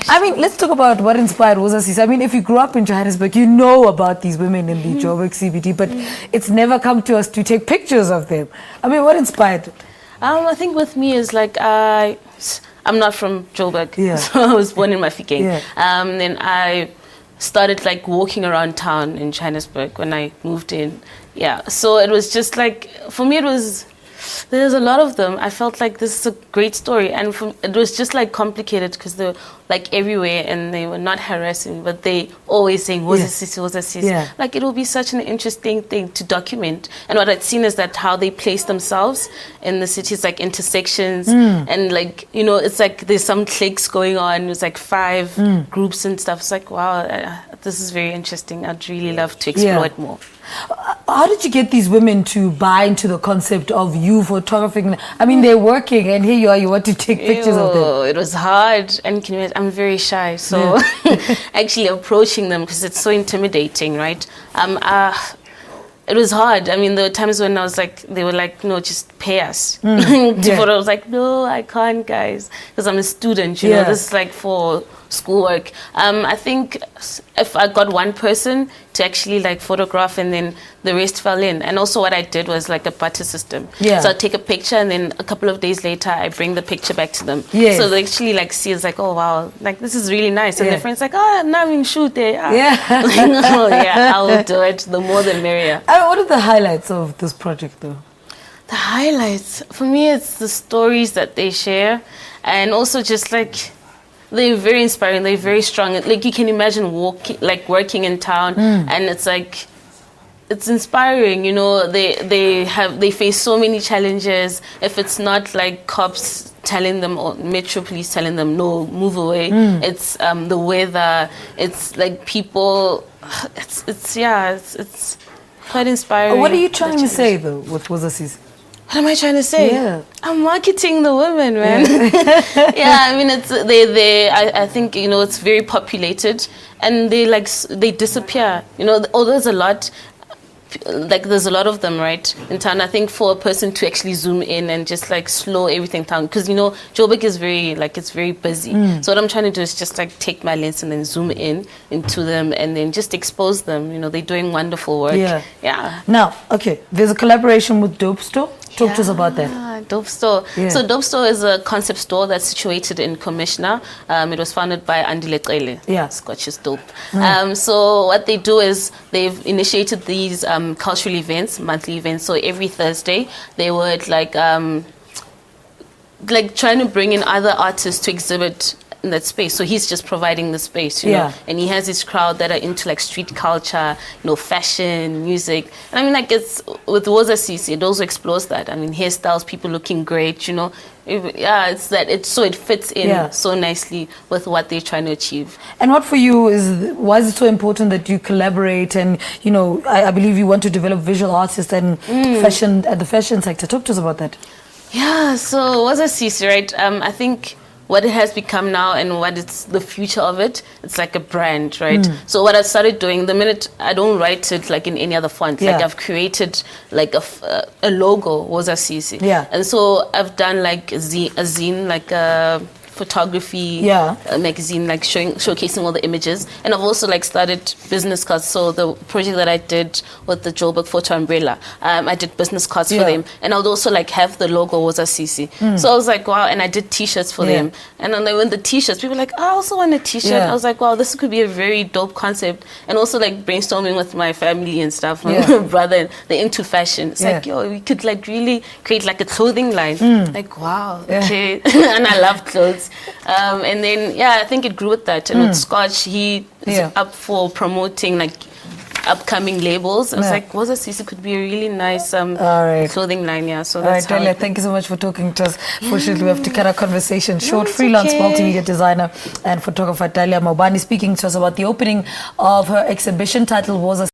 I mean, let's talk about what inspired Woza Sisi. I mean, if you grew up in Johannesburg, you know about these women in the Joburg CBD, but it's never come to us to take pictures of them. I mean, what inspired it? I think with me is like I'm not from Joburg, so I was born in Mafikeng. Then I started like walking around town in Johannesburg when I moved in. So it was just like, for me there's a lot of them. I felt like this is a great story, and it was just like complicated because they were like everywhere and they were not harassing, but they always saying Woza Sisi, Woza Sisi. Like it will be such an interesting thing to document. And what I'd seen is that how they place themselves in the cities, like intersections, and like, you know, it's like there's some cliques going on. It's like 5 groups and stuff. It's like, wow, this is very interesting. I'd really love to explore it more. How did you get these women to buy into the concept of you photographing? I mean, they're working, and here you are, you want to take pictures of them. It was hard, and can you imagine, I'm very shy, so actually approaching them, because it's so intimidating, right? It was hard. I mean, there were times when I was like, they were like, no, just pay us. But I was like, no, I can't, guys, because I'm a student, you know, this is like for schoolwork. I think if I got one person to actually like photograph, and then the rest fell in. And also what I did was like a barter system. So I'd take a picture, and then a couple of days later I bring the picture back to them. So they actually like see, it's like, oh wow, like this is really nice. And their friends like, oh, now we shoot there. I will do it. The more the merrier. What are the highlights of this project though? The highlights for me, it's the stories that they share, and also just like, they're very inspiring. They're very strong. Like you can imagine working in town, and it's like, it's inspiring. You know, they face so many challenges. If it's not like cops telling them or Metro Police telling them no, move away. It's the weather. It's like people. It's quite inspiring. What are you trying to say though with Woza Sisi? What am I trying to say? I'm marketing the women, man. I mean, it's I think, you know, it's very populated, and they disappear. You know, although there's a lot, like there's a lot of them, right, in town. I think for a person to actually zoom in and just like slow everything down, because, you know, Joburg is it's very busy. So what I'm trying to do is just like take my lens and then zoom into them, and then just expose them. You know, they're doing wonderful work. Now, okay, there's a collaboration with Dope Store. Talk to us about that. Dope Store. So Dope Store is a concept store that's situated in Commissioner. It was founded by Andile Cele. Scotch is dope. So what they do is they've initiated these cultural events, monthly events. So every Thursday they would like trying to bring in other artists to exhibit in that space. So he's just providing the space, you know, and he has this crowd that are into like street culture, you know, fashion, music. And I mean, like, it's with Woza Sisi, it also explores that. I mean, hairstyles, people looking great, you know. It's that it fits in so nicely with what they're trying to achieve. And what for you why is it so important that you collaborate? And, you know, I believe you want to develop visual artists and fashion at the fashion sector. Talk to us about that. So Woza Sisi, right? I think what it has become now, and what it's the future of it, it's like a brand, right? So what I started doing, the minute I don't write it like in any other font, like I've created like a logo, Woza Sisi. And so I've done like a zine, like a photography magazine, like showcasing all the images. And I've also like started business cards. So the project that I did with the Joburg Photo Umbrella, I did business cards for them, and I would also like have the logo Woza Sisi. So I was like, wow. And I did t-shirts for them, and then when the t-shirts, people were like, oh, I also want a t-shirt. I was like, wow, this could be a very dope concept. And also like brainstorming with my family and stuff, my brother, they're into fashion. It's like, yo, we could like really create like a clothing line. Like, wow, okay. And I love clothes. And then I think it grew with that. And with Scotch, he is up for promoting like upcoming labels. I was like, Woza Sisi could be a really nice clothing line. So that's Dahlia, thank you so much for talking to us. Fortunately, we have to cut our conversation short. Freelance multimedia designer and photographer Dahlia Maubane speaking to us about the opening of her exhibition titled Woza